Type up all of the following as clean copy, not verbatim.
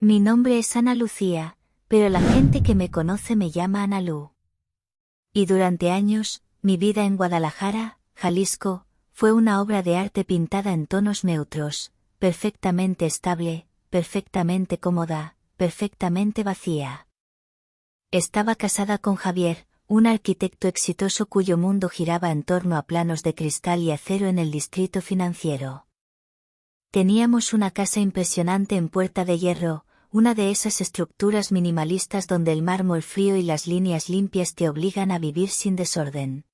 Mi nombre es Ana Lucía, pero la gente que me conoce me llama Ana Lu. Y durante años, mi vida en Guadalajara, Jalisco, fue una obra de arte pintada en tonos neutros, perfectamente estable, perfectamente cómoda, perfectamente vacía. Estaba casada con Javier, un arquitecto exitoso cuyo mundo giraba en torno a planos de cristal y acero en el distrito financiero. Teníamos una casa impresionante en Puerta de Hierro, una de esas estructuras minimalistas donde el mármol frío y las líneas limpias te obligan a vivir sin desorden.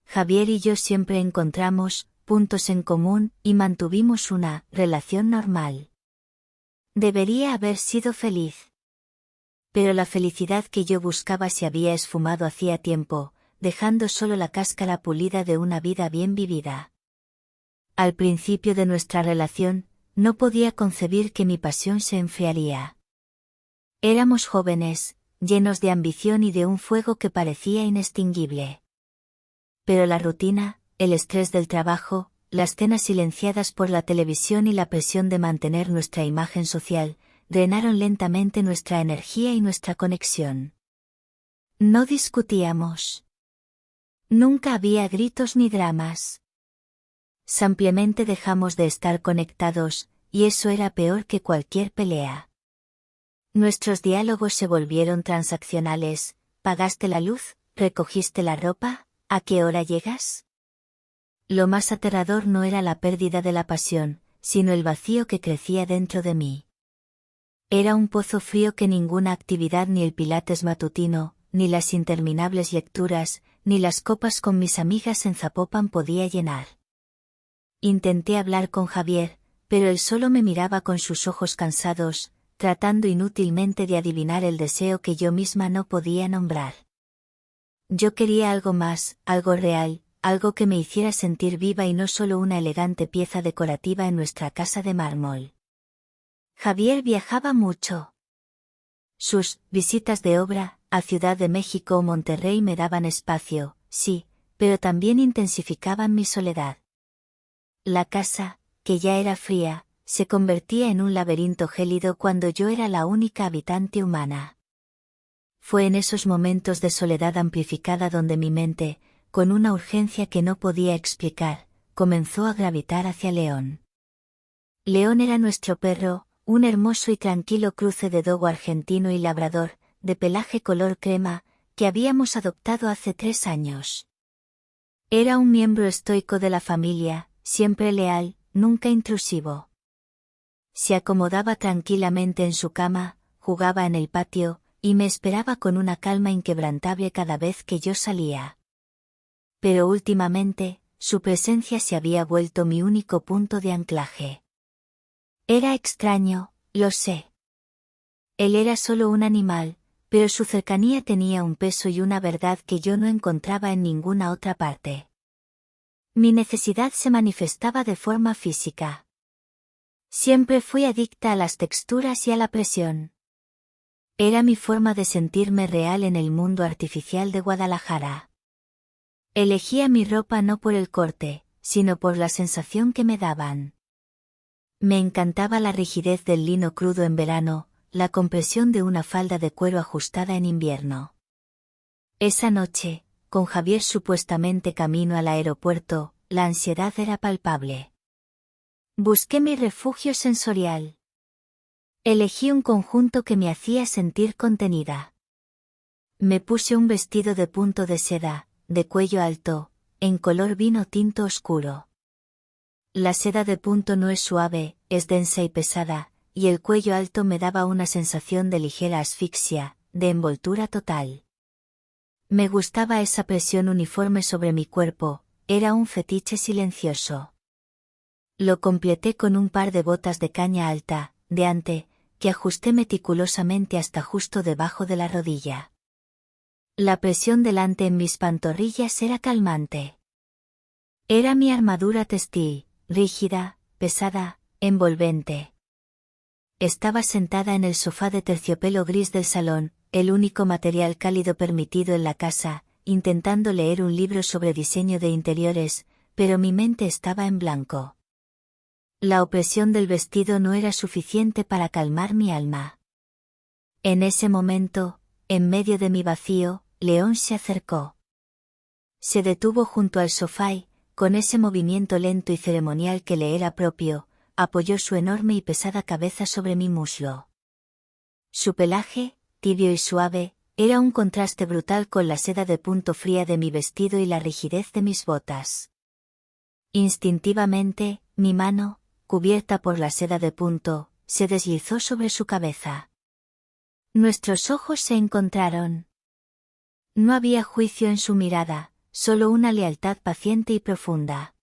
Javier y yo siempre encontramos puntos en común y mantuvimos una relación normal. Debería haber sido feliz. Pero la felicidad que yo buscaba se había esfumado hacía tiempo, dejando solo la cáscara pulida de una vida bien vivida. Al principio de nuestra relación, no podía concebir que mi pasión se enfriaría. Éramos jóvenes, llenos de ambición y de un fuego que parecía inextinguible. Pero la rutina, el estrés del trabajo, las cenas silenciadas por la televisión y la presión de mantener nuestra imagen social, drenaron lentamente nuestra energía y nuestra conexión. No discutíamos. Nunca había gritos ni dramas. Simplemente dejamos de estar conectados, y eso era peor que cualquier pelea. Nuestros diálogos se volvieron transaccionales: ¿pagaste la luz? ¿Recogiste la ropa? ¿A qué hora llegas? Lo más aterrador no era la pérdida de la pasión, sino el vacío que crecía dentro de mí. Era un pozo frío que ninguna actividad, ni el pilates matutino, ni las interminables lecturas, ni las copas con mis amigas en Zapopan podía llenar. Intenté hablar con Javier, pero él solo me miraba con sus ojos cansados, tratando inútilmente de adivinar el deseo que yo misma no podía nombrar. Yo quería algo más, algo real, algo que me hiciera sentir viva y no solo una elegante pieza decorativa en nuestra casa de mármol. Javier viajaba mucho. Sus visitas de obra a Ciudad de México o Monterrey me daban espacio, sí, pero también intensificaban mi soledad. La casa, que ya era fría, se convertía en un laberinto gélido cuando yo era la única habitante humana. Fue en esos momentos de soledad amplificada donde mi mente, con una urgencia que no podía explicar, comenzó a gravitar hacia León. León era nuestro perro, un hermoso y tranquilo cruce de dogo argentino y labrador, de pelaje color crema, que habíamos adoptado hace 3 años. Era un miembro estoico de la familia, siempre leal, nunca intrusivo. Se acomodaba tranquilamente en su cama, jugaba en el patio, y me esperaba con una calma inquebrantable cada vez que yo salía. Pero últimamente, su presencia se había vuelto mi único punto de anclaje. Era extraño, lo sé. Él era solo un animal, pero su cercanía tenía un peso y una verdad que yo no encontraba en ninguna otra parte. Mi necesidad se manifestaba de forma física. Siempre fui adicta a las texturas y a la presión. Era mi forma de sentirme real en el mundo artificial de Guadalajara. Elegía mi ropa no por el corte, sino por la sensación que me daban. Me encantaba la rigidez del lino crudo en verano, la compresión de una falda de cuero ajustada en invierno. Esa noche, con Javier supuestamente camino al aeropuerto, la ansiedad era palpable. Busqué mi refugio sensorial. Elegí un conjunto que me hacía sentir contenida. Me puse un vestido de punto de seda, de cuello alto, en color vino tinto oscuro. La seda de punto no es suave, es densa y pesada, y el cuello alto me daba una sensación de ligera asfixia, de envoltura total. Me gustaba esa presión uniforme sobre mi cuerpo, era un fetiche silencioso. Lo completé con un par de botas de caña alta, de ante, que ajusté meticulosamente hasta justo debajo de la rodilla. La presión delante en mis pantorrillas era calmante. Era mi armadura textil, rígida, pesada, envolvente. Estaba sentada en el sofá de terciopelo gris del salón, el único material cálido permitido en la casa, intentando leer un libro sobre diseño de interiores, pero mi mente estaba en blanco. La opresión del vestido no era suficiente para calmar mi alma. En ese momento, en medio de mi vacío, León se acercó. Se detuvo junto al sofá y, con ese movimiento lento y ceremonial que le era propio, apoyó su enorme y pesada cabeza sobre mi muslo. Su pelaje, tibio y suave, era un contraste brutal con la seda de punto fría de mi vestido y la rigidez de mis botas. Instintivamente, mi mano, cubierta por la seda de punto, se deslizó sobre su cabeza. Nuestros ojos se encontraron. No había juicio en su mirada, solo una lealtad paciente y profunda.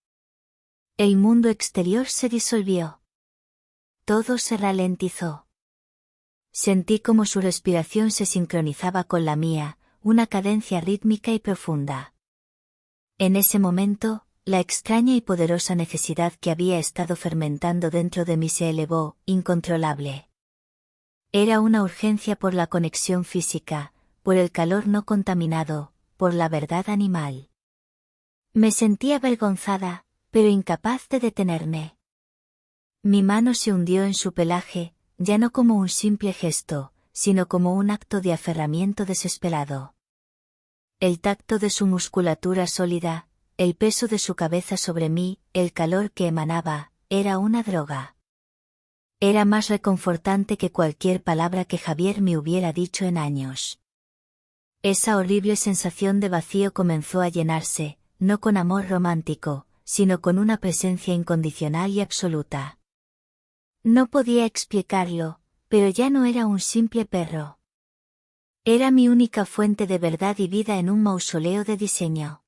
El mundo exterior se disolvió. Todo se ralentizó. Sentí como su respiración se sincronizaba con la mía, una cadencia rítmica y profunda. En ese momento, la extraña y poderosa necesidad que había estado fermentando dentro de mí se elevó, incontrolable. Era una urgencia por la conexión física, por el calor no contaminado, por la verdad animal. Me sentía avergonzada, pero incapaz de detenerme. Mi mano se hundió en su pelaje, ya no como un simple gesto, sino como un acto de aferramiento desesperado. El tacto de su musculatura sólida, el peso de su cabeza sobre mí, el calor que emanaba, era una droga. Era más reconfortante que cualquier palabra que Javier me hubiera dicho en años. Esa horrible sensación de vacío comenzó a llenarse, no con amor romántico, sino con una presencia incondicional y absoluta. No podía explicarlo, pero ya no era un simple perro. Era mi única fuente de verdad y vida en un mausoleo de diseño.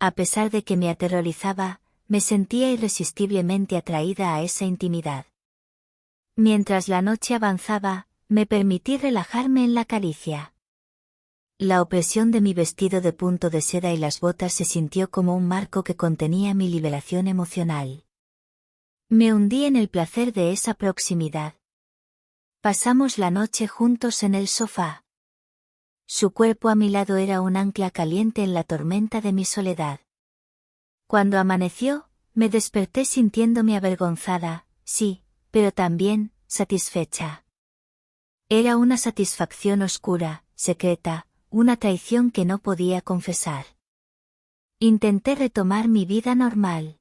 A pesar de que me aterrorizaba, me sentía irresistiblemente atraída a esa intimidad. Mientras la noche avanzaba, me permití relajarme en la caricia. La opresión de mi vestido de punto de seda y las botas se sintió como un marco que contenía mi liberación emocional. Me hundí en el placer de esa proximidad. Pasamos la noche juntos en el sofá. Su cuerpo a mi lado era un ancla caliente en la tormenta de mi soledad. Cuando amaneció, me desperté sintiéndome avergonzada, sí, pero también, satisfecha. Era una satisfacción oscura, secreta, una traición que no podía confesar. Intenté retomar mi vida normal.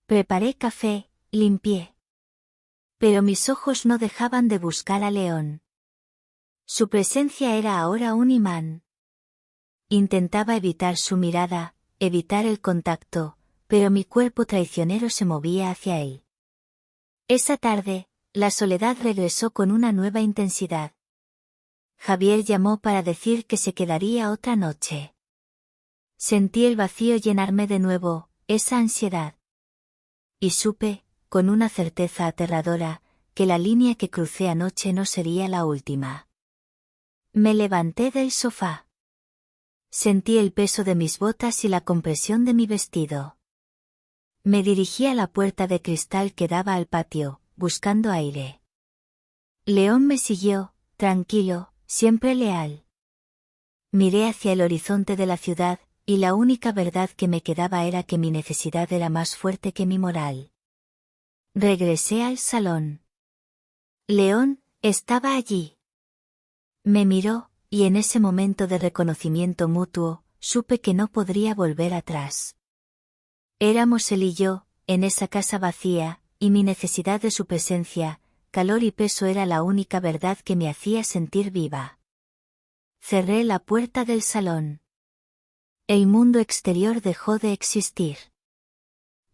Preparé café, limpié. Pero mis ojos no dejaban de buscar a León. Su presencia era ahora un imán. Intentaba evitar su mirada, evitar el contacto, pero mi cuerpo traicionero se movía hacia él. Esa tarde, la soledad regresó con una nueva intensidad. Javier llamó para decir que se quedaría otra noche. Sentí el vacío llenarme de nuevo, esa ansiedad. Y supe, con una certeza aterradora, que la línea que crucé anoche no sería la última. Me levanté del sofá. Sentí el peso de mis botas y la compresión de mi vestido. Me dirigí a la puerta de cristal que daba al patio, buscando aire. León me siguió, tranquilo, siempre leal. Miré hacia el horizonte de la ciudad, y la única verdad que me quedaba era que mi necesidad era más fuerte que mi moral. Regresé al salón. León estaba allí. Me miró, y en ese momento de reconocimiento mutuo, supe que no podría volver atrás. Éramos él y yo, en esa casa vacía, y mi necesidad de su presencia, calor y peso era la única verdad que me hacía sentir viva. Cerré la puerta del salón. El mundo exterior dejó de existir.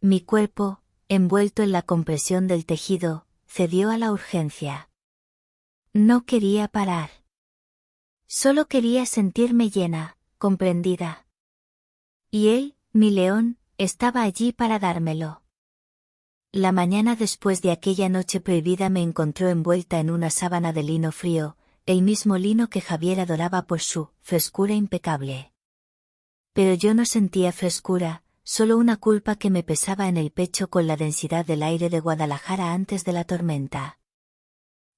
Mi cuerpo, envuelto en la compresión del tejido, cedió a la urgencia. No quería parar. Solo quería sentirme llena, comprendida. Y él, mi León, estaba allí para dármelo. La mañana después de aquella noche prohibida me encontró envuelta en una sábana de lino frío, el mismo lino que Javier adoraba por su frescura impecable. Pero yo no sentía frescura, solo una culpa que me pesaba en el pecho con la densidad del aire de Guadalajara antes de la tormenta.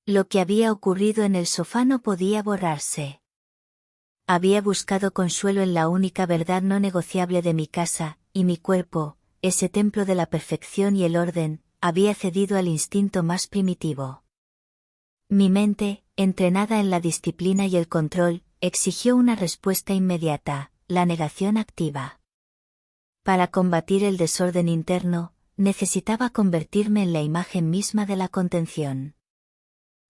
Lo que había ocurrido en el sofá no podía borrarse. Había buscado consuelo en la única verdad no negociable de mi casa, y mi cuerpo, ese templo de la perfección y el orden, había cedido al instinto más primitivo. Mi mente, entrenada en la disciplina y el control, exigió una respuesta inmediata, la negación activa. Para combatir el desorden interno, necesitaba convertirme en la imagen misma de la contención.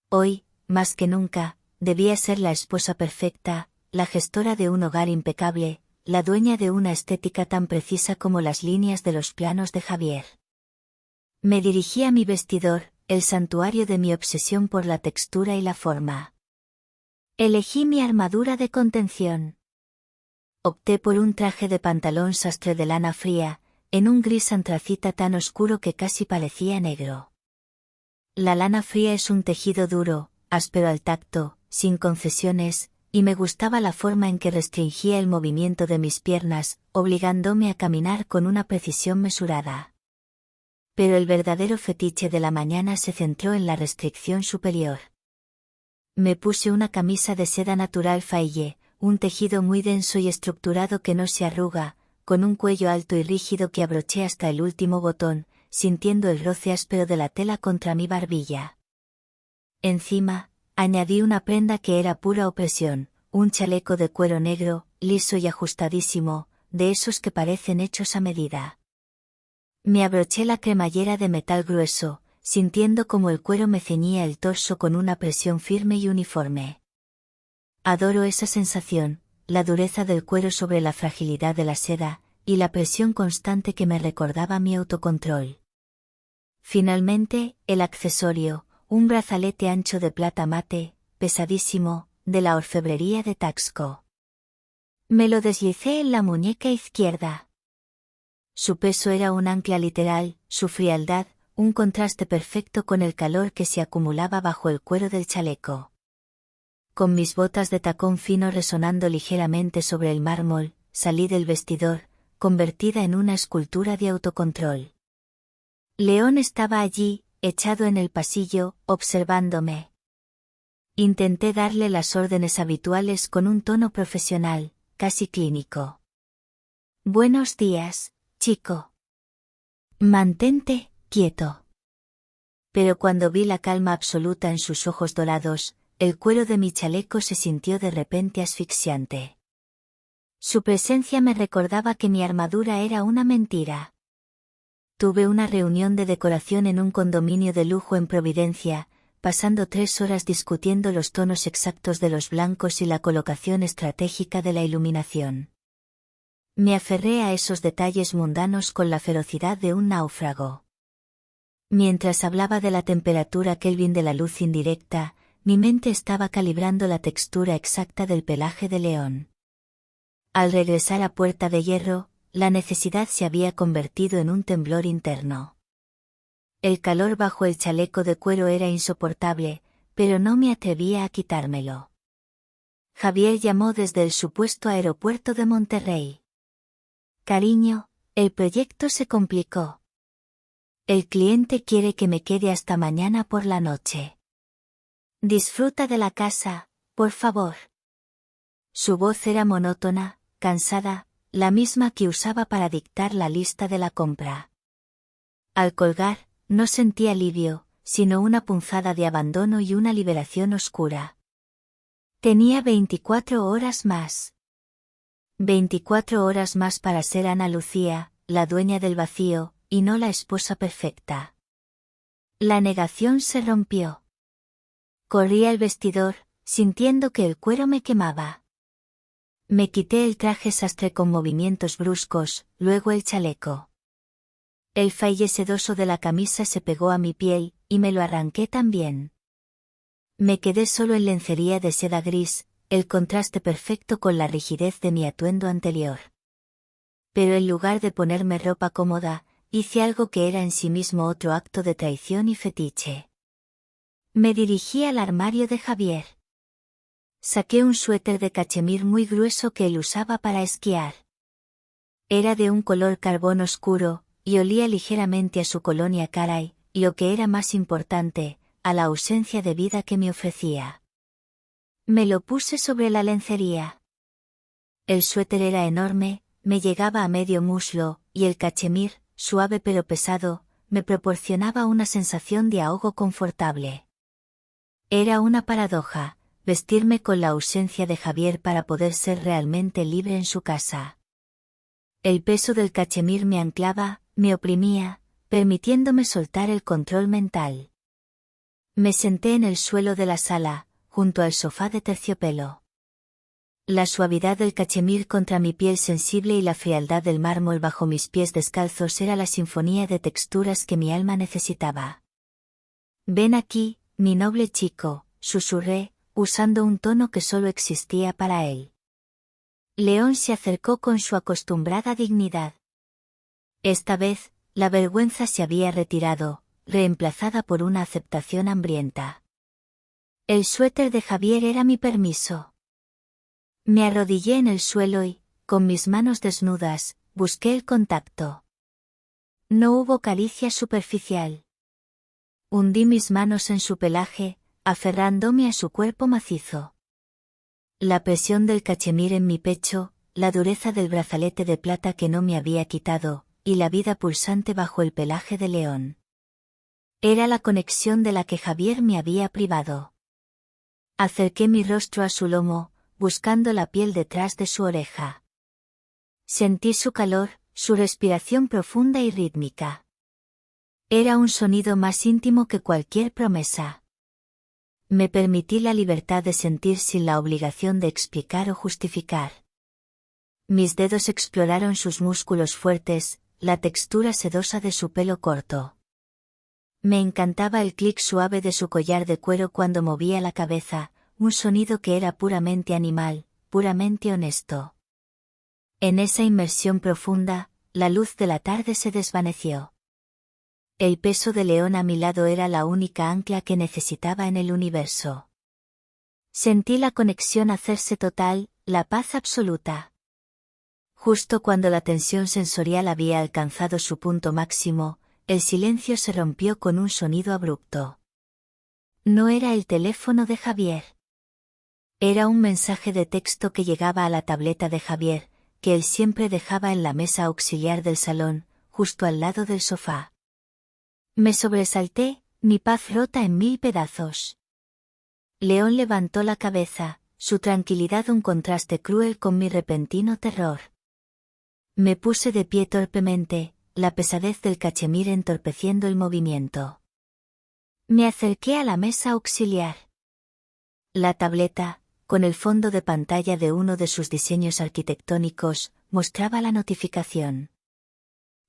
Hoy, más que nunca, debía ser la esposa perfecta, la gestora de un hogar impecable, la dueña de una estética tan precisa como las líneas de los planos de Javier. Me dirigí a mi vestidor, el santuario de mi obsesión por la textura y la forma. Elegí mi armadura de contención. Opté por un traje de pantalón sastre de lana fría, en un gris antracita tan oscuro que casi parecía negro. La lana fría es un tejido duro, áspero al tacto, sin concesiones, y me gustaba la forma en que restringía el movimiento de mis piernas, obligándome a caminar con una precisión mesurada. Pero el verdadero fetiche de la mañana se centró en la restricción superior. Me puse una camisa de seda natural faille, un tejido muy denso y estructurado que no se arruga, con un cuello alto y rígido que abroché hasta el último botón, sintiendo el roce áspero de la tela contra mi barbilla. Encima, añadí una prenda que era pura opresión, un chaleco de cuero negro, liso y ajustadísimo, de esos que parecen hechos a medida. Me abroché la cremallera de metal grueso, sintiendo como el cuero me ceñía el torso con una presión firme y uniforme. Adoro esa sensación, la dureza del cuero sobre la fragilidad de la seda, y la presión constante que me recordaba mi autocontrol. Finalmente, el accesorio, un brazalete ancho de plata mate, pesadísimo, de la orfebrería de Taxco. Me lo deslicé en la muñeca izquierda. Su peso era un ancla literal, su frialdad, un contraste perfecto con el calor que se acumulaba bajo el cuero del chaleco. Con mis botas de tacón fino resonando ligeramente sobre el mármol, salí del vestidor, convertida en una escultura de autocontrol. León estaba allí, echado en el pasillo, observándome. Intenté darle las órdenes habituales con un tono profesional, casi clínico. Buenos días, chico. Mantente quieto. Pero cuando vi la calma absoluta en sus ojos dorados, el cuero de mi chaleco se sintió de repente asfixiante. Su presencia me recordaba que mi armadura era una mentira. Tuve una reunión de decoración en un condominio de lujo en Providencia, pasando 3 horas discutiendo los tonos exactos de los blancos y la colocación estratégica de la iluminación. Me aferré a esos detalles mundanos con la ferocidad de un náufrago. Mientras hablaba de la temperatura Kelvin de la luz indirecta, mi mente estaba calibrando la textura exacta del pelaje de León. Al regresar a Puerta de Hierro, la necesidad se había convertido en un temblor interno. El calor bajo el chaleco de cuero era insoportable, pero no me atrevía a quitármelo. Javier llamó desde el supuesto aeropuerto de Monterrey. Cariño, el proyecto se complicó. El cliente quiere que me quede hasta mañana por la noche. Disfruta de la casa, por favor. Su voz era monótona, cansada, la misma que usaba para dictar la lista de la compra. Al colgar, no sentí alivio, sino una punzada de abandono y una liberación oscura. Tenía 24 horas más. 24 horas más para ser Ana Lucía, la dueña del vacío, y no la esposa perfecta. La negación se rompió. Corrí al vestidor, sintiendo que el cuero me quemaba. Me quité el traje sastre con movimientos bruscos, luego el chaleco. El faille sedoso de la camisa se pegó a mi piel, y me lo arranqué también. Me quedé solo en lencería de seda gris, el contraste perfecto con la rigidez de mi atuendo anterior. Pero en lugar de ponerme ropa cómoda, hice algo que era en sí mismo otro acto de traición y fetiche. Me dirigí al armario de Javier. Saqué un suéter de cachemir muy grueso que él usaba para esquiar. Era de un color carbón oscuro, y olía ligeramente a su colonia Caray, y lo que era más importante, a la ausencia de vida que me ofrecía. Me lo puse sobre la lencería. El suéter era enorme, me llegaba a medio muslo, y el cachemir, suave pero pesado, me proporcionaba una sensación de ahogo confortable. Era una paradoja, vestirme con la ausencia de Javier para poder ser realmente libre en su casa. El peso del cachemir me anclaba, me oprimía, permitiéndome soltar el control mental. Me senté en el suelo de la sala, junto al sofá de terciopelo. La suavidad del cachemir contra mi piel sensible y la frialdad del mármol bajo mis pies descalzos era la sinfonía de texturas que mi alma necesitaba. «Ven aquí, mi noble chico», susurré, usando un tono que solo existía para él. León se acercó con su acostumbrada dignidad. Esta vez, la vergüenza se había retirado, reemplazada por una aceptación hambrienta. El suéter de Javier era mi permiso. Me arrodillé en el suelo y, con mis manos desnudas, busqué el contacto. No hubo caricia superficial. Hundí mis manos en su pelaje, aferrándome a su cuerpo macizo. La presión del cachemir en mi pecho, la dureza del brazalete de plata que no me había quitado, y la vida pulsante bajo el pelaje de león. Era la conexión de la que Javier me había privado. Acerqué mi rostro a su lomo, buscando la piel detrás de su oreja. Sentí su calor, su respiración profunda y rítmica. Era un sonido más íntimo que cualquier promesa. Me permití la libertad de sentir sin la obligación de explicar o justificar. Mis dedos exploraron sus músculos fuertes, la textura sedosa de su pelo corto. Me encantaba el clic suave de su collar de cuero cuando movía la cabeza, un sonido que era puramente animal, puramente honesto. En esa inmersión profunda, la luz de la tarde se desvaneció. El peso de León a mi lado era la única ancla que necesitaba en el universo. Sentí la conexión hacerse total, la paz absoluta. Justo cuando la tensión sensorial había alcanzado su punto máximo, el silencio se rompió con un sonido abrupto. No era el teléfono de Javier. Era un mensaje de texto que llegaba a la tableta de Javier, que él siempre dejaba en la mesa auxiliar del salón, justo al lado del sofá. Me sobresalté, mi paz rota en 1000 pedazos. León levantó la cabeza, su tranquilidad un contraste cruel con mi repentino terror. Me puse de pie torpemente, la pesadez del cachemir entorpeciendo el movimiento. Me acerqué a la mesa auxiliar. La tableta, con el fondo de pantalla de uno de sus diseños arquitectónicos, mostraba la notificación.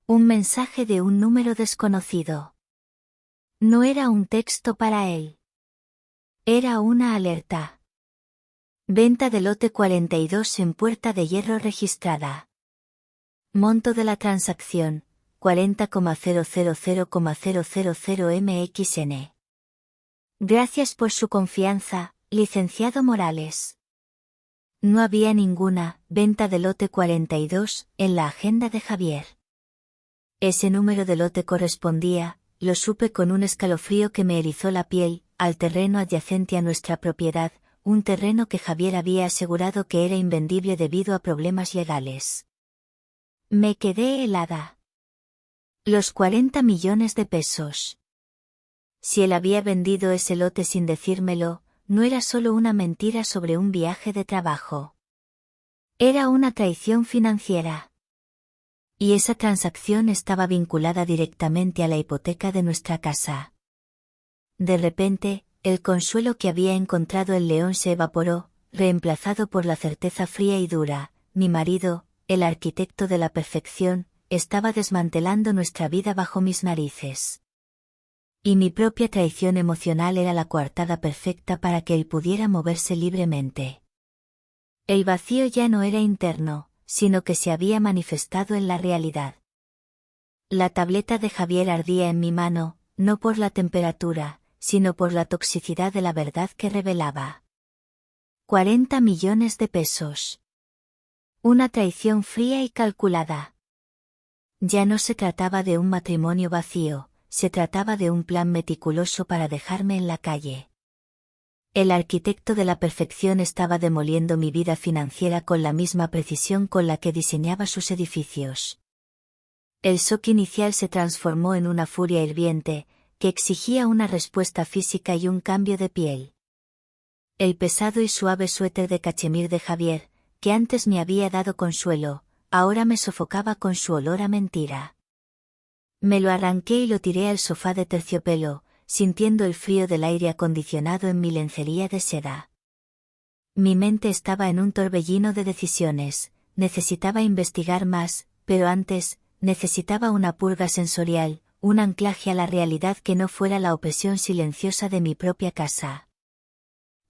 Un mensaje de un número desconocido. No era un texto para él. Era una alerta. Venta de lote 42 en Puerta de Hierro registrada. Monto de la transacción, 40,000,000 MXN. Gracias por su confianza, licenciado Morales. No había ninguna venta de lote 42 en la agenda de Javier. Ese número de lote correspondía, lo supe con un escalofrío que me erizó la piel, al terreno adyacente a nuestra propiedad, un terreno que Javier había asegurado que era invendible debido a problemas legales. Me quedé helada. Los 40 millones de pesos. Si él había vendido ese lote sin decírmelo, no era solo una mentira sobre un viaje de trabajo. Era una traición financiera. Y esa transacción estaba vinculada directamente a la hipoteca de nuestra casa. De repente, el consuelo que había encontrado el León se evaporó, reemplazado por la certeza fría y dura. Mi marido, el arquitecto de la perfección, estaba desmantelando nuestra vida bajo mis narices. Y mi propia traición emocional era la coartada perfecta para que él pudiera moverse libremente. El vacío ya no era interno, sino que se había manifestado en la realidad. La tableta de Javier ardía en mi mano, no por la temperatura, sino por la toxicidad de la verdad que revelaba. 40 millones de pesos. Una traición fría y calculada. Ya no se trataba de un matrimonio vacío, se trataba de un plan meticuloso para dejarme en la calle. El arquitecto de la perfección estaba demoliendo mi vida financiera con la misma precisión con la que diseñaba sus edificios. El shock inicial se transformó en una furia hirviente, que exigía una respuesta física y un cambio de piel. El pesado y suave suéter de cachemir de Javier, que antes me había dado consuelo, ahora me sofocaba con su olor a mentira. Me lo arranqué y lo tiré al sofá de terciopelo, sintiendo el frío del aire acondicionado en mi lencería de seda. Mi mente estaba en un torbellino de decisiones, necesitaba investigar más, pero antes, necesitaba una purga sensorial, un anclaje a la realidad que no fuera la opresión silenciosa de mi propia casa.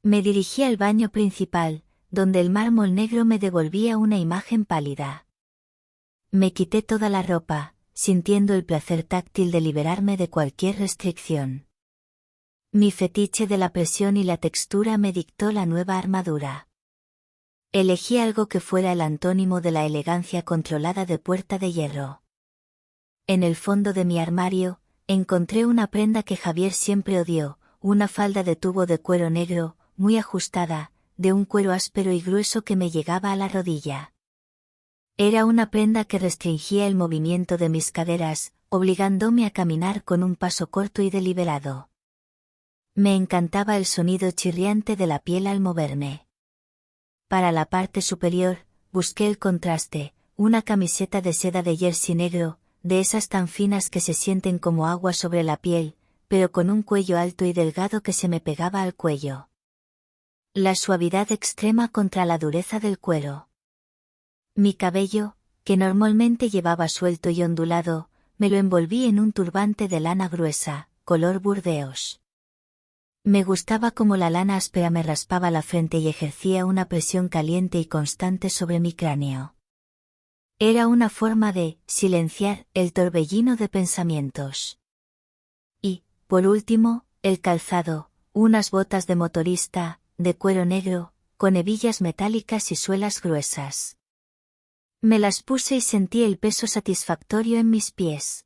Me dirigí al baño principal, donde el mármol negro me devolvía una imagen pálida. Me quité toda la ropa, sintiendo el placer táctil de liberarme de cualquier restricción. Mi fetiche de la presión y la textura me dictó la nueva armadura. Elegí algo que fuera el antónimo de la elegancia controlada de Puerta de Hierro. En el fondo de mi armario, encontré una prenda que Javier siempre odió, una falda de tubo de cuero negro, muy ajustada, de un cuero áspero y grueso que me llegaba a la rodilla. Era una prenda que restringía el movimiento de mis caderas, obligándome a caminar con un paso corto y deliberado. Me encantaba el sonido chirriante de la piel al moverme. Para la parte superior, busqué el contraste, una camiseta de seda de jersey negro, de esas tan finas que se sienten como agua sobre la piel, pero con un cuello alto y delgado que se me pegaba al cuello. La suavidad extrema contra la dureza del cuero. Mi cabello, que normalmente llevaba suelto y ondulado, me lo envolví en un turbante de lana gruesa, color burdeos. Me gustaba cómo la lana áspera me raspaba la frente y ejercía una presión caliente y constante sobre mi cráneo. Era una forma de silenciar el torbellino de pensamientos. Y, por último, el calzado, unas botas de motorista, de cuero negro, con hebillas metálicas y suelas gruesas. Me las puse y sentí el peso satisfactorio en mis pies.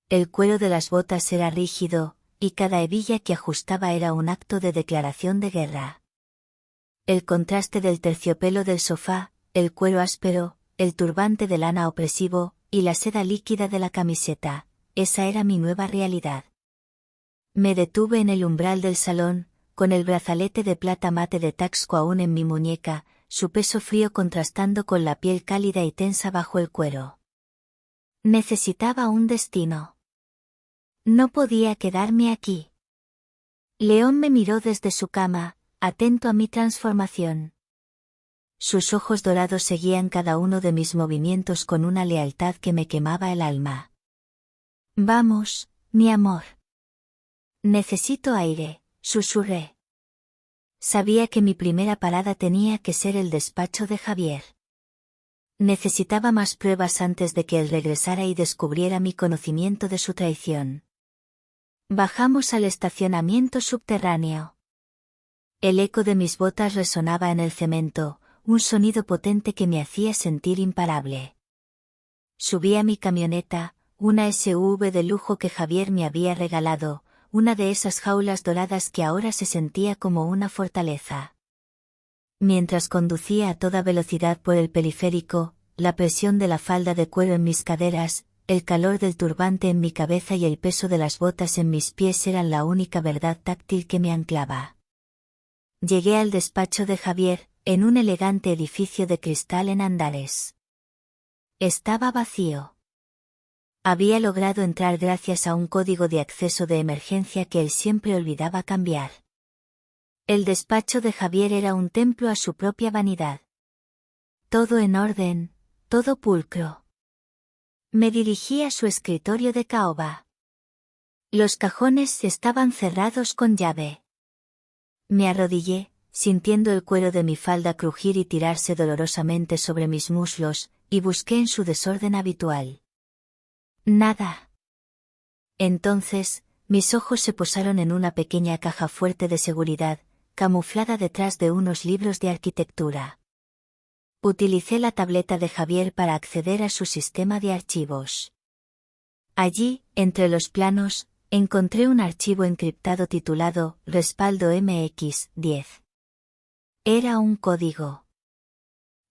El cuero de las botas era rígido, y cada hebilla que ajustaba era un acto de declaración de guerra. El contraste del terciopelo del sofá, el cuero áspero, el turbante de lana opresivo, y la seda líquida de la camiseta, esa era mi nueva realidad. Me detuve en el umbral del salón, con el brazalete de plata mate de Taxco aún en mi muñeca, su peso frío contrastando con la piel cálida y tensa bajo el cuero. Necesitaba un destino. No podía quedarme aquí. León me miró desde su cama, atento a mi transformación. Sus ojos dorados seguían cada uno de mis movimientos con una lealtad que me quemaba el alma. Vamos, mi amor. Necesito aire, susurré. Sabía que mi primera parada tenía que ser el despacho de Javier. Necesitaba más pruebas antes de que él regresara y descubriera mi conocimiento de su traición. Bajamos al estacionamiento subterráneo. El eco de mis botas resonaba en el cemento, un sonido potente que me hacía sentir imparable. Subí a mi camioneta, una SUV de lujo que Javier me había regalado, una de esas jaulas doradas que ahora se sentía como una fortaleza. Mientras conducía a toda velocidad por el periférico, la presión de la falda de cuero en mis caderas, el calor del turbante en mi cabeza y el peso de las botas en mis pies eran la única verdad táctil que me anclaba. Llegué al despacho de Javier, en un elegante edificio de cristal en Andares. Estaba vacío. Había logrado entrar gracias a un código de acceso de emergencia que él siempre olvidaba cambiar. El despacho de Javier era un templo a su propia vanidad. Todo en orden, todo pulcro. Me dirigí a su escritorio de caoba. Los cajones estaban cerrados con llave. Me arrodillé, sintiendo el cuero de mi falda crujir y tirarse dolorosamente sobre mis muslos, y busqué en su desorden habitual. Nada. Entonces, mis ojos se posaron en una pequeña caja fuerte de seguridad, camuflada detrás de unos libros de arquitectura. Utilicé la tableta de Javier para acceder a su sistema de archivos. Allí, entre los planos, encontré un archivo encriptado titulado Respaldo MX10. Era un código.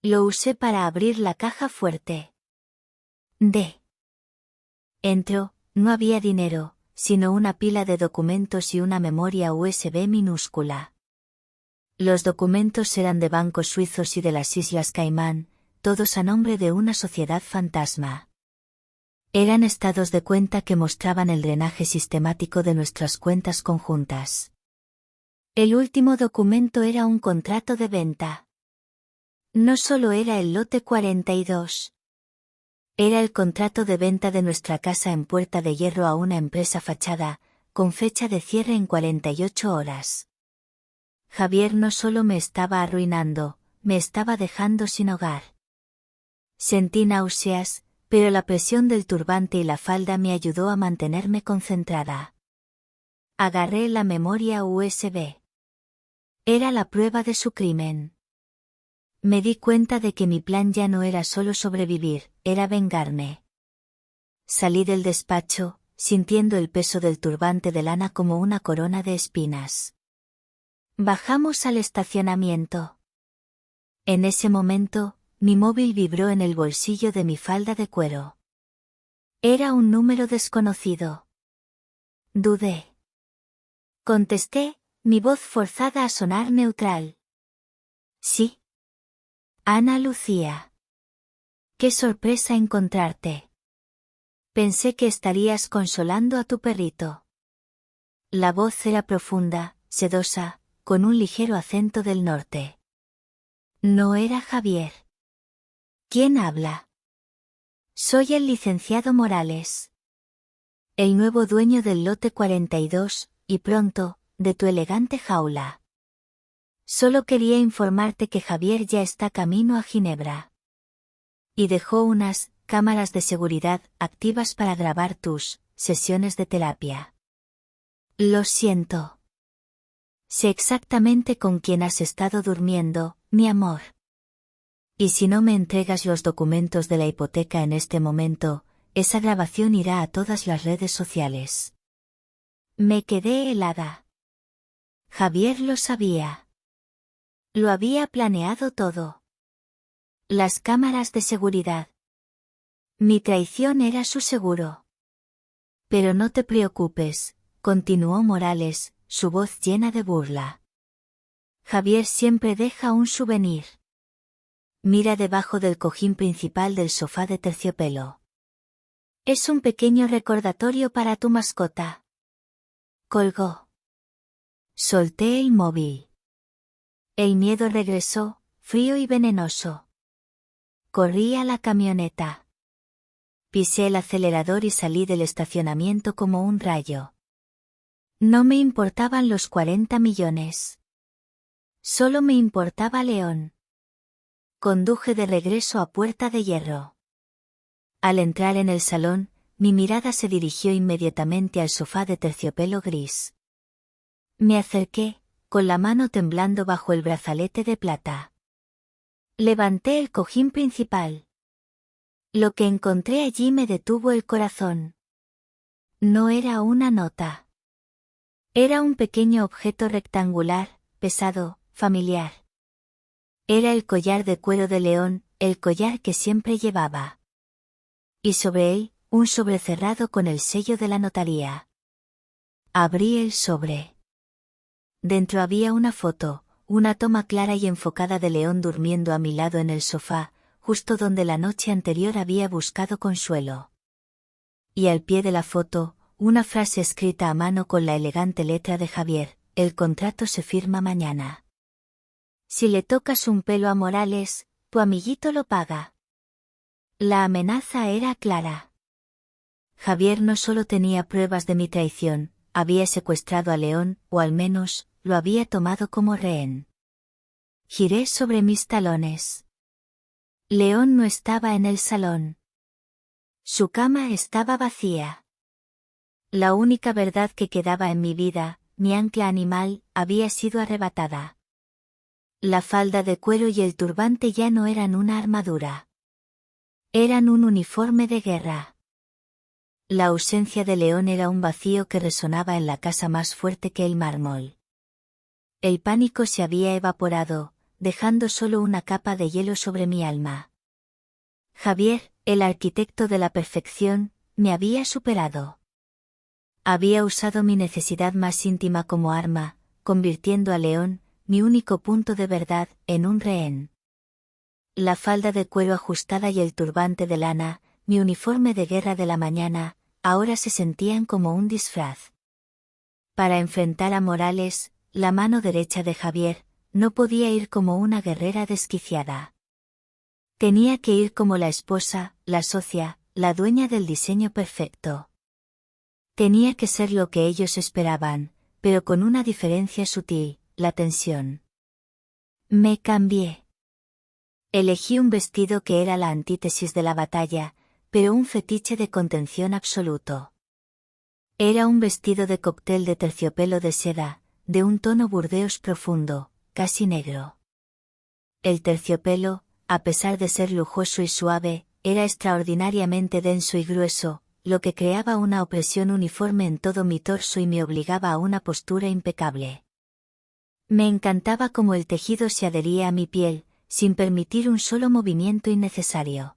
Lo usé para abrir la caja fuerte. D. Entro, no había dinero, sino una pila de documentos y una memoria USB minúscula. Los documentos eran de bancos suizos y de las Islas Caimán, todos a nombre de una sociedad fantasma. Eran estados de cuenta que mostraban el drenaje sistemático de nuestras cuentas conjuntas. El último documento era un contrato de venta. No solo era el lote 42. Era el contrato de venta de nuestra casa en Puerta de Hierro a una empresa fachada, con fecha de cierre en 48 horas. Javier no solo me estaba arruinando, me estaba dejando sin hogar. Sentí náuseas, pero la presión del turbante y la falda me ayudó a mantenerme concentrada. Agarré la memoria USB. Era la prueba de su crimen. Me di cuenta de que mi plan ya no era solo sobrevivir, era vengarme. Salí del despacho, sintiendo el peso del turbante de lana como una corona de espinas. Bajamos al estacionamiento. En ese momento, mi móvil vibró en el bolsillo de mi falda de cuero. Era un número desconocido. Dudé. Contesté, mi voz forzada a sonar neutral. Sí. Ana Lucía. Qué sorpresa encontrarte. Pensé que estarías consolando a tu perrito. La voz era profunda, sedosa, con un ligero acento del norte. No era Javier. ¿Quién habla? Soy el licenciado Morales. El nuevo dueño del lote 42, y pronto, de tu elegante jaula. Solo quería informarte que Javier ya está camino a Ginebra. Y dejó unas cámaras de seguridad activas para grabar tus sesiones de terapia. Lo siento. Sé exactamente con quién has estado durmiendo, mi amor. Y si no me entregas los documentos de la hipoteca en este momento, esa grabación irá a todas las redes sociales. Me quedé helada. Javier lo sabía. Lo había planeado todo. Las cámaras de seguridad. Mi traición era su seguro. Pero no te preocupes, continuó Morales, su voz llena de burla. Javier siempre deja un souvenir. Mira debajo del cojín principal del sofá de terciopelo. Es un pequeño recordatorio para tu mascota. Colgó. Solté el móvil. El miedo regresó, frío y venenoso. Corrí a la camioneta. Pisé el acelerador y salí del estacionamiento como un rayo. No me importaban los 40 millones. Solo me importaba León. Conduje de regreso a Puerta de Hierro. Al entrar en el salón, mi mirada se dirigió inmediatamente al sofá de terciopelo gris. Me acerqué, con la mano temblando bajo el brazalete de plata. Levanté el cojín principal. Lo que encontré allí me detuvo el corazón. No era una nota. Era un pequeño objeto rectangular, pesado, familiar. Era el collar de cuero de león, el collar que siempre llevaba. Y sobre él, un sobre cerrado con el sello de la notaría. Abrí el sobre. Dentro había una foto, una toma clara y enfocada de León durmiendo a mi lado en el sofá, justo donde la noche anterior había buscado consuelo. Y al pie de la foto, una frase escrita a mano con la elegante letra de Javier: el contrato se firma mañana. Si le tocas un pelo a Morales, tu amiguito lo paga. La amenaza era clara. Javier no solo tenía pruebas de mi traición, había secuestrado a León, o al menos, lo había tomado como rehén. Giré sobre mis talones. León no estaba en el salón. Su cama estaba vacía. La única verdad que quedaba en mi vida, mi ancla animal, había sido arrebatada. La falda de cuero y el turbante ya no eran una armadura. Eran un uniforme de guerra. La ausencia de León era un vacío que resonaba en la casa más fuerte que el mármol. El pánico se había evaporado, dejando solo una capa de hielo sobre mi alma. Javier, el arquitecto de la perfección, me había superado. Había usado mi necesidad más íntima como arma, convirtiendo a León, mi único punto de verdad, en un rehén. La falda de cuero ajustada y el turbante de lana, mi uniforme de guerra de la mañana, ahora se sentían como un disfraz. Para enfrentar a Morales, la mano derecha de Javier, no podía ir como una guerrera desquiciada. Tenía que ir como la esposa, la socia, la dueña del diseño perfecto. Tenía que ser lo que ellos esperaban, pero con una diferencia sutil, la tensión. Me cambié. Elegí un vestido que era la antítesis de la batalla, pero un fetiche de contención absoluto. Era un vestido de cóctel de terciopelo de seda, de un tono burdeos profundo, casi negro. El terciopelo, a pesar de ser lujoso y suave, era extraordinariamente denso y grueso, lo que creaba una opresión uniforme en todo mi torso y me obligaba a una postura impecable. Me encantaba cómo el tejido se adhería a mi piel, sin permitir un solo movimiento innecesario.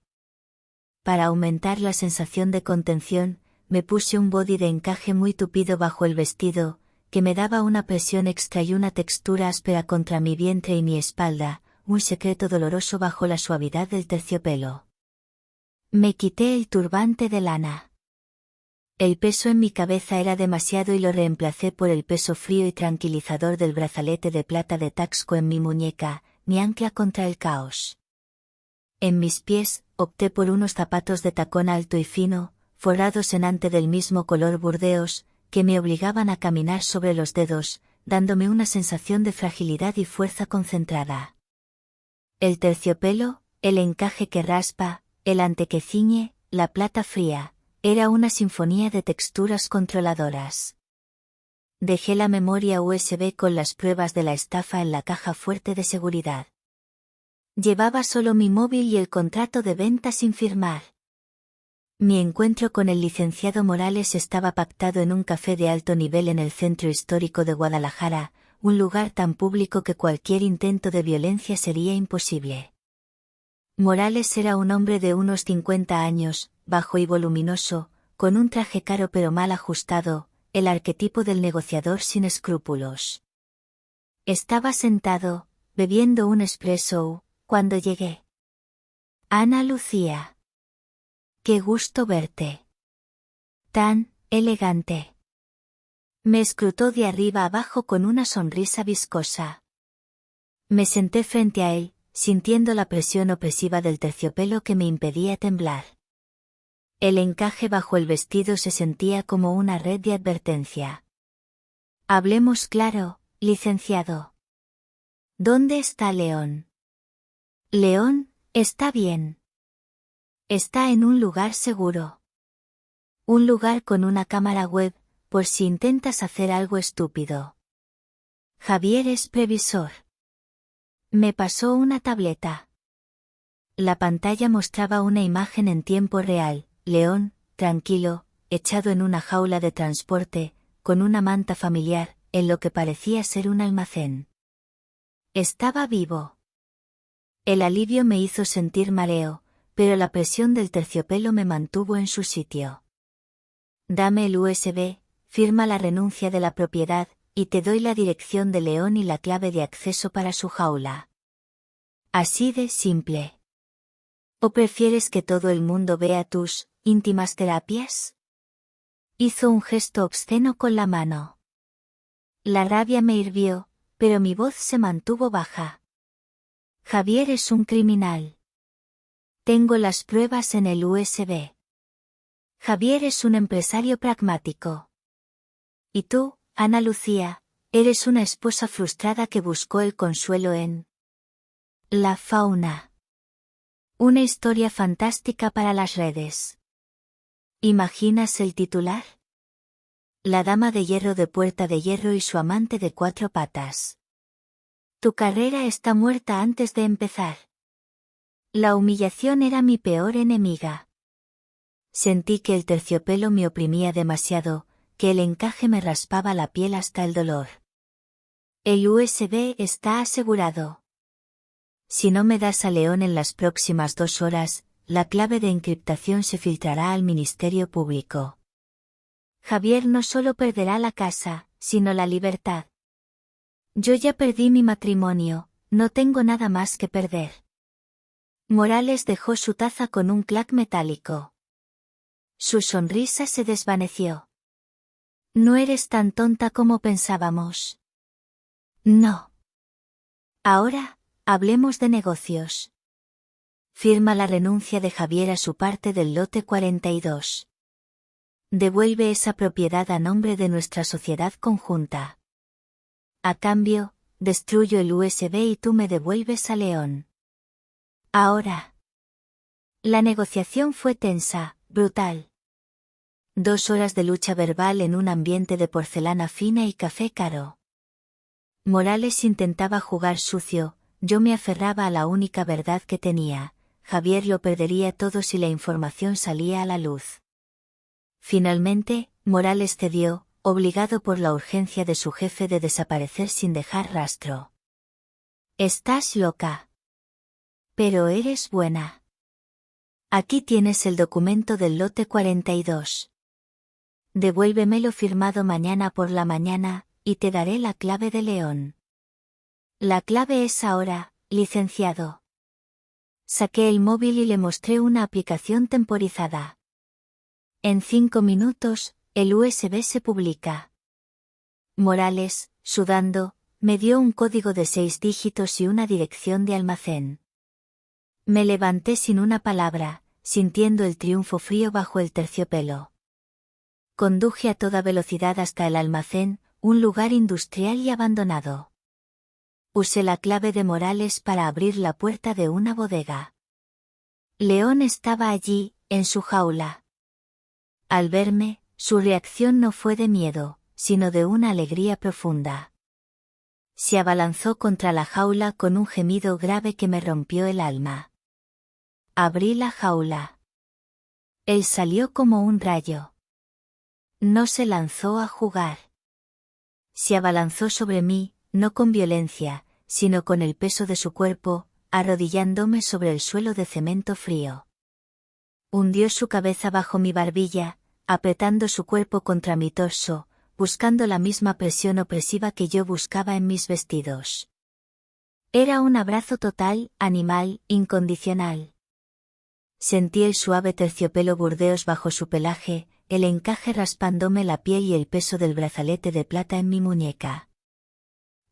Para aumentar la sensación de contención, me puse un body de encaje muy tupido bajo el vestido, que me daba una presión extra y una textura áspera contra mi vientre y mi espalda, un secreto doloroso bajo la suavidad del terciopelo. Me quité el turbante de lana. El peso en mi cabeza era demasiado y lo reemplacé por el peso frío y tranquilizador del brazalete de plata de Taxco en mi muñeca, mi ancla contra el caos. En mis pies, opté por unos zapatos de tacón alto y fino, forrados en ante del mismo color burdeos, que me obligaban a caminar sobre los dedos, dándome una sensación de fragilidad y fuerza concentrada. El terciopelo, el encaje que raspa, el ante que ciñe, la plata fría, era una sinfonía de texturas controladoras. Dejé la memoria USB con las pruebas de la estafa en la caja fuerte de seguridad. Llevaba solo mi móvil y el contrato de venta sin firmar. Mi encuentro con el licenciado Morales estaba pactado en un café de alto nivel en el centro histórico de Guadalajara, un lugar tan público que cualquier intento de violencia sería imposible. Morales era un hombre de unos 50 años, bajo y voluminoso, con un traje caro pero mal ajustado, el arquetipo del negociador sin escrúpulos. Estaba sentado, bebiendo un espresso, cuando llegué. Ana Lucía. Qué gusto verte. Tan elegante. Me escrutó de arriba abajo con una sonrisa viscosa. Me senté frente a él, sintiendo la presión opresiva del terciopelo que me impedía temblar. El encaje bajo el vestido se sentía como una red de advertencia. Hablemos claro, licenciado. ¿Dónde está León? León, está bien. Está en un lugar seguro. Un lugar con una cámara web, por si intentas hacer algo estúpido. Javier es previsor. Me pasó una tableta. La pantalla mostraba una imagen en tiempo real, León, tranquilo, echado en una jaula de transporte, con una manta familiar, en lo que parecía ser un almacén. Estaba vivo. El alivio me hizo sentir mareo, pero la presión del terciopelo me mantuvo en su sitio. Dame el USB, firma la renuncia de la propiedad, y te doy la dirección de León y la clave de acceso para su jaula. Así de simple. ¿O prefieres que todo el mundo vea tus íntimas terapias? Hizo un gesto obsceno con la mano. La rabia me hirvió, pero mi voz se mantuvo baja. Javier es un criminal. Tengo las pruebas en el USB. Javier es un empresario pragmático. Y tú, Ana Lucía, eres una esposa frustrada que buscó el consuelo en la fauna. Una historia fantástica para las redes. ¿Imaginas el titular? La dama de hierro de Puerta de Hierro y su amante de 4 patas. Tu carrera está muerta antes de empezar. La humillación era mi peor enemiga. Sentí que el terciopelo me oprimía demasiado, que el encaje me raspaba la piel hasta el dolor. El USB está asegurado. Si no me das a León en las próximas 2 horas, la clave de encriptación se filtrará al Ministerio Público. Javier no solo perderá la casa, sino la libertad. Yo ya perdí mi matrimonio, no tengo nada más que perder. Morales dejó su taza con un clac metálico. Su sonrisa se desvaneció. No eres tan tonta como pensábamos. No. Ahora, hablemos de negocios. Firma la renuncia de Javier a su parte del lote 42. Devuelve esa propiedad a nombre de nuestra sociedad conjunta. A cambio, destruyo el USB y tú me devuelves a León. Ahora. La negociación fue tensa, brutal. 2 horas de lucha verbal en un ambiente de porcelana fina y café caro. Morales intentaba jugar sucio, yo me aferraba a la única verdad que tenía. Javier lo perdería todo si la información salía a la luz. Finalmente, Morales cedió, obligado por la urgencia de su jefe de desaparecer sin dejar rastro. Estás loca. Pero eres buena. Aquí tienes el documento del lote 42. Devuélvemelo firmado mañana por la mañana, y te daré la clave de León. La clave es ahora, licenciado. Saqué el móvil y le mostré una aplicación temporizada. En 5 minutos, el USB se publica. Morales, sudando, me dio un código de 6 dígitos y una dirección de almacén. Me levanté sin una palabra, sintiendo el triunfo frío bajo el terciopelo. Conduje a toda velocidad hasta el almacén, un lugar industrial y abandonado. Usé la clave de Morales para abrir la puerta de una bodega. León estaba allí, en su jaula. Al verme, su reacción no fue de miedo, sino de una alegría profunda. Se abalanzó contra la jaula con un gemido grave que me rompió el alma. Abrí la jaula. Él salió como un rayo. No se lanzó a jugar. Se abalanzó sobre mí, no con violencia, sino con el peso de su cuerpo, arrodillándome sobre el suelo de cemento frío. Hundió su cabeza bajo mi barbilla, apretando su cuerpo contra mi torso, buscando la misma presión opresiva que yo buscaba en mis vestidos. Era un abrazo total, animal, incondicional. Sentí el suave terciopelo burdeos bajo su pelaje, el encaje raspándome la piel y el peso del brazalete de plata en mi muñeca.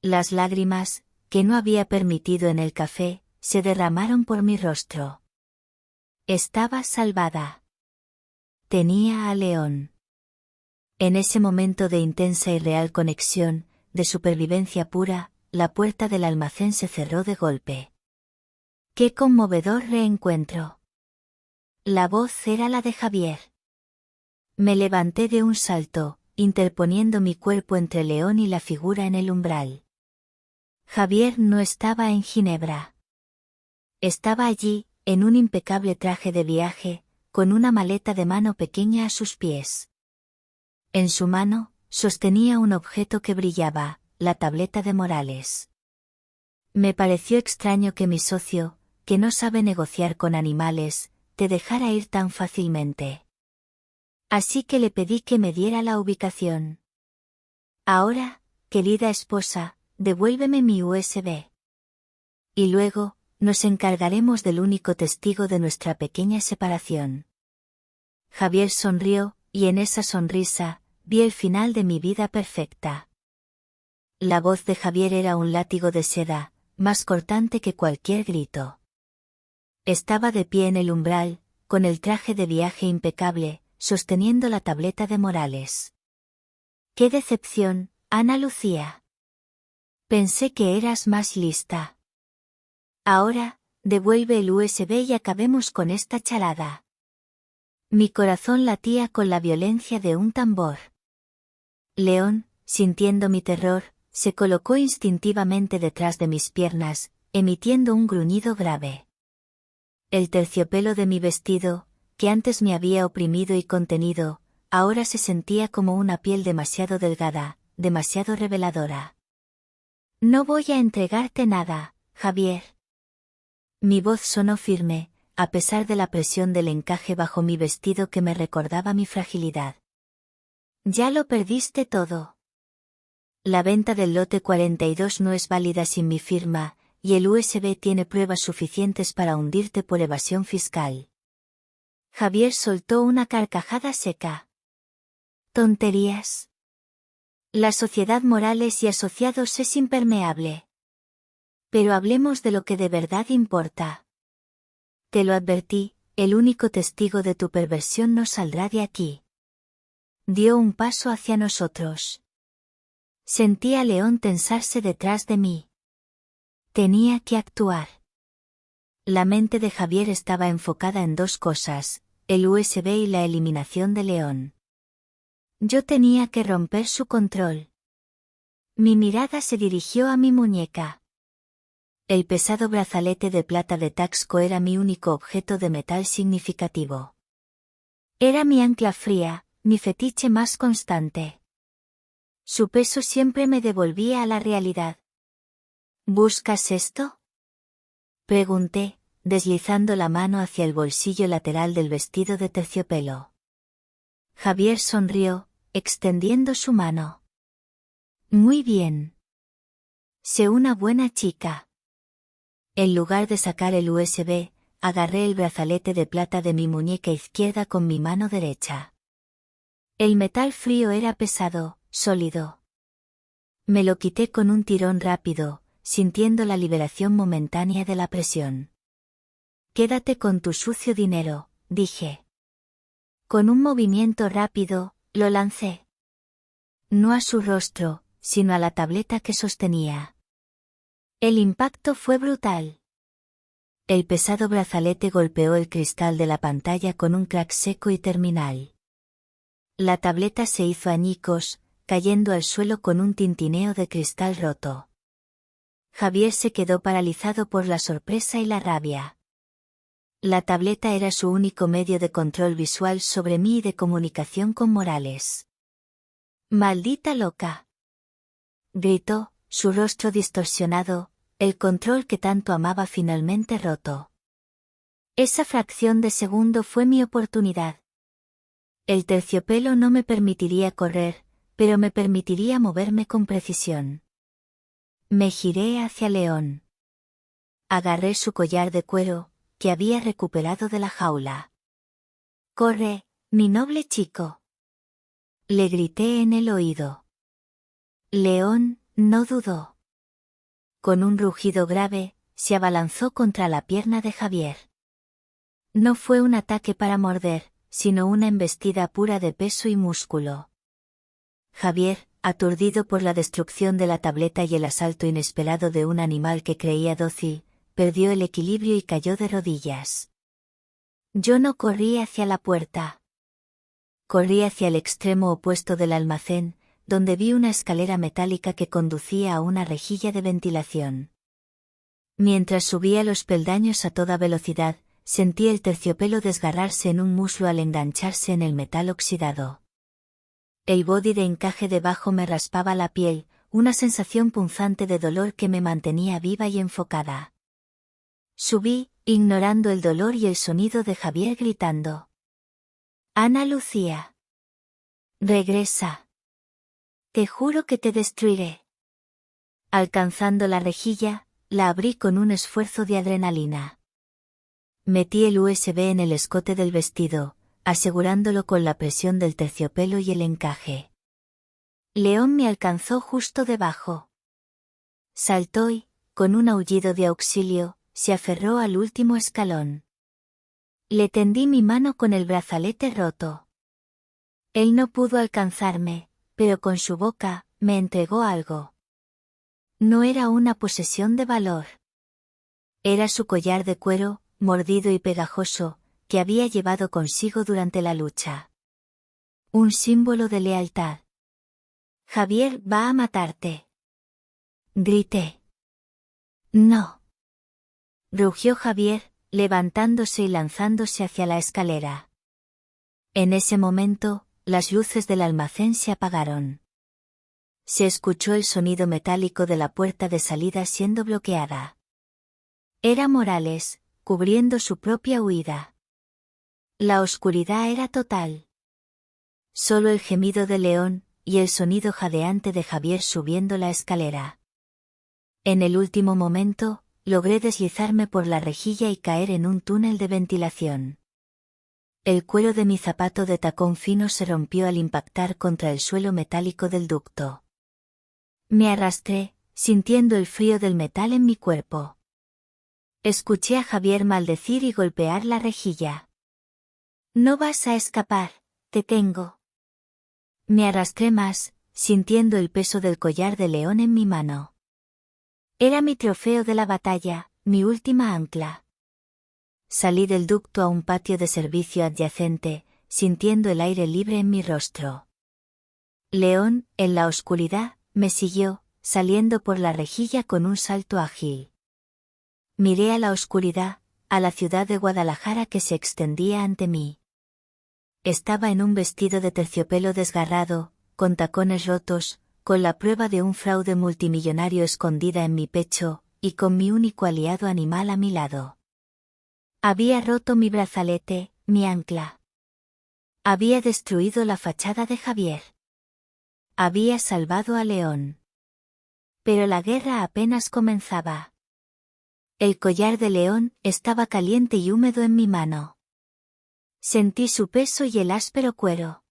Las lágrimas, que no había permitido en el café, se derramaron por mi rostro. Estaba salvada. Tenía a León. En ese momento de intensa y real conexión, de supervivencia pura, la puerta del almacén se cerró de golpe. ¡Qué conmovedor reencuentro! La voz era la de Javier. Me levanté de un salto, interponiendo mi cuerpo entre León y la figura en el umbral. Javier no estaba en Ginebra. Estaba allí, en un impecable traje de viaje, con una maleta de mano pequeña a sus pies. En su mano, sostenía un objeto que brillaba, la tableta de Morales. Me pareció extraño que mi socio, que no sabe negociar con animales, te dejara ir tan fácilmente. Así que le pedí que me diera la ubicación. Ahora, querida esposa, devuélveme mi USB. Y luego, nos encargaremos del único testigo de nuestra pequeña separación. Javier sonrió, y en esa sonrisa, vi el final de mi vida perfecta. La voz de Javier era un látigo de seda, más cortante que cualquier grito. Estaba de pie en el umbral, con el traje de viaje impecable, sosteniendo la tableta de Morales. ¡Qué decepción, Ana Lucía! Pensé que eras más lista. Ahora, devuelve el USB y acabemos con esta charada. Mi corazón latía con la violencia de un tambor. León, sintiendo mi terror, se colocó instintivamente detrás de mis piernas, emitiendo un gruñido grave. El terciopelo de mi vestido, que antes me había oprimido y contenido, ahora se sentía como una piel demasiado delgada, demasiado reveladora. No voy a entregarte nada, Javier. Mi voz sonó firme, a pesar de la presión del encaje bajo mi vestido que me recordaba mi fragilidad. Ya lo perdiste todo. La venta del lote 42 no es válida sin mi firma, y el USB tiene pruebas suficientes para hundirte por evasión fiscal. Javier soltó una carcajada seca. Tonterías. La sociedad Morales y Asociados es impermeable. Pero hablemos de lo que de verdad importa. Te lo advertí, el único testigo de tu perversión no saldrá de aquí. Dio un paso hacia nosotros. Sentí a León tensarse detrás de mí. Tenía que actuar. La mente de Javier estaba enfocada en dos cosas, el USB y la eliminación de León. Yo tenía que romper su control. Mi mirada se dirigió a mi muñeca. El pesado brazalete de plata de Taxco era mi único objeto de metal significativo. Era mi ancla fría, mi fetiche más constante. Su peso siempre me devolvía a la realidad. ¿Buscas esto?, pregunté, deslizando la mano hacia el bolsillo lateral del vestido de terciopelo. Javier sonrió, extendiendo su mano. Muy bien. Sé una buena chica. En lugar de sacar el USB, agarré el brazalete de plata de mi muñeca izquierda con mi mano derecha. El metal frío era pesado, sólido. Me lo quité con un tirón rápido, sintiendo la liberación momentánea de la presión. Quédate con tu sucio dinero, dije. Con un movimiento rápido, lo lancé. No a su rostro, sino a la tableta que sostenía. El impacto fue brutal. El pesado brazalete golpeó el cristal de la pantalla con un crack seco y terminal. La tableta se hizo añicos, cayendo al suelo con un tintineo de cristal roto. Javier se quedó paralizado por la sorpresa y la rabia. La tableta era su único medio de control visual sobre mí y de comunicación con Morales. ¡Maldita loca!, gritó, su rostro distorsionado, el control que tanto amaba finalmente roto. Esa fracción de segundo fue mi oportunidad. El terciopelo no me permitiría correr, pero me permitiría moverme con precisión. Me giré hacia León. Agarré su collar de cuero, que había recuperado de la jaula. «¡Corre, mi noble chico!», le grité en el oído. León no dudó. Con un rugido grave, se abalanzó contra la pierna de Javier. No fue un ataque para morder, sino una embestida pura de peso y músculo. Javier, aturdido por la destrucción de la tableta y el asalto inesperado de un animal que creía dócil, perdió el equilibrio y cayó de rodillas. Yo no corrí hacia la puerta. Corrí hacia el extremo opuesto del almacén, donde vi una escalera metálica que conducía a una rejilla de ventilación. Mientras subía los peldaños a toda velocidad, sentí el terciopelo desgarrarse en un muslo al engancharse en el metal oxidado. El body de encaje debajo me raspaba la piel, una sensación punzante de dolor que me mantenía viva y enfocada. Subí, ignorando el dolor y el sonido de Javier gritando. «Ana Lucía. Regresa. Te juro que te destruiré». Alcanzando la rejilla, la abrí con un esfuerzo de adrenalina. Metí el USB en el escote del vestido, asegurándolo con la presión del terciopelo y el encaje. León me alcanzó justo debajo. Saltó y, con un aullido de auxilio, se aferró al último escalón. Le tendí mi mano con el brazalete roto. Él no pudo alcanzarme, pero con su boca, me entregó algo. No era una posesión de valor. Era su collar de cuero, mordido y pegajoso, que había llevado consigo durante la lucha. Un símbolo de lealtad. «Javier va a matarte», grité. «No», rugió Javier, levantándose y lanzándose hacia la escalera. En ese momento, las luces del almacén se apagaron. Se escuchó el sonido metálico de la puerta de salida siendo bloqueada. Era Morales, cubriendo su propia huida. La oscuridad era total. Solo el gemido de León, y el sonido jadeante de Javier subiendo la escalera. En el último momento, logré deslizarme por la rejilla y caer en un túnel de ventilación. El cuero de mi zapato de tacón fino se rompió al impactar contra el suelo metálico del ducto. Me arrastré, sintiendo el frío del metal en mi cuerpo. Escuché a Javier maldecir y golpear la rejilla. «No vas a escapar, te tengo». Me arrastré más, sintiendo el peso del collar de León en mi mano. Era mi trofeo de la batalla, mi última ancla. Salí del ducto a un patio de servicio adyacente, sintiendo el aire libre en mi rostro. León, en la oscuridad, me siguió, saliendo por la rejilla con un salto ágil. Miré a la oscuridad, a la ciudad de Guadalajara que se extendía ante mí. Estaba en un vestido de terciopelo desgarrado, con tacones rotos, con la prueba de un fraude multimillonario escondida en mi pecho, y con mi único aliado animal a mi lado. Había roto mi brazalete, mi ancla. Había destruido la fachada de Javier. Había salvado a León. Pero la guerra apenas comenzaba. El collar de León estaba caliente y húmedo en mi mano. Sentí su peso y el áspero cuero.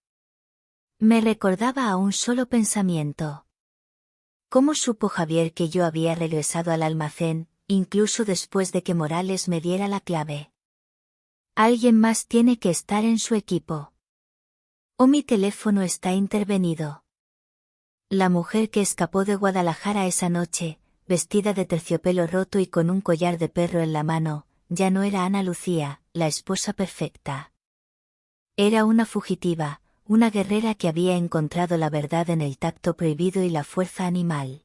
Me recordaba a un solo pensamiento. ¿Cómo supo Javier que yo había regresado al almacén, incluso después de que Morales me diera la clave? Alguien más tiene que estar en su equipo. O mi teléfono está intervenido. La mujer que escapó de Guadalajara esa noche, vestida de terciopelo roto y con un collar de perro en la mano, ya no era Ana Lucía, la esposa perfecta. Era una fugitiva, una guerrera que había encontrado la verdad en el tacto prohibido y la fuerza animal.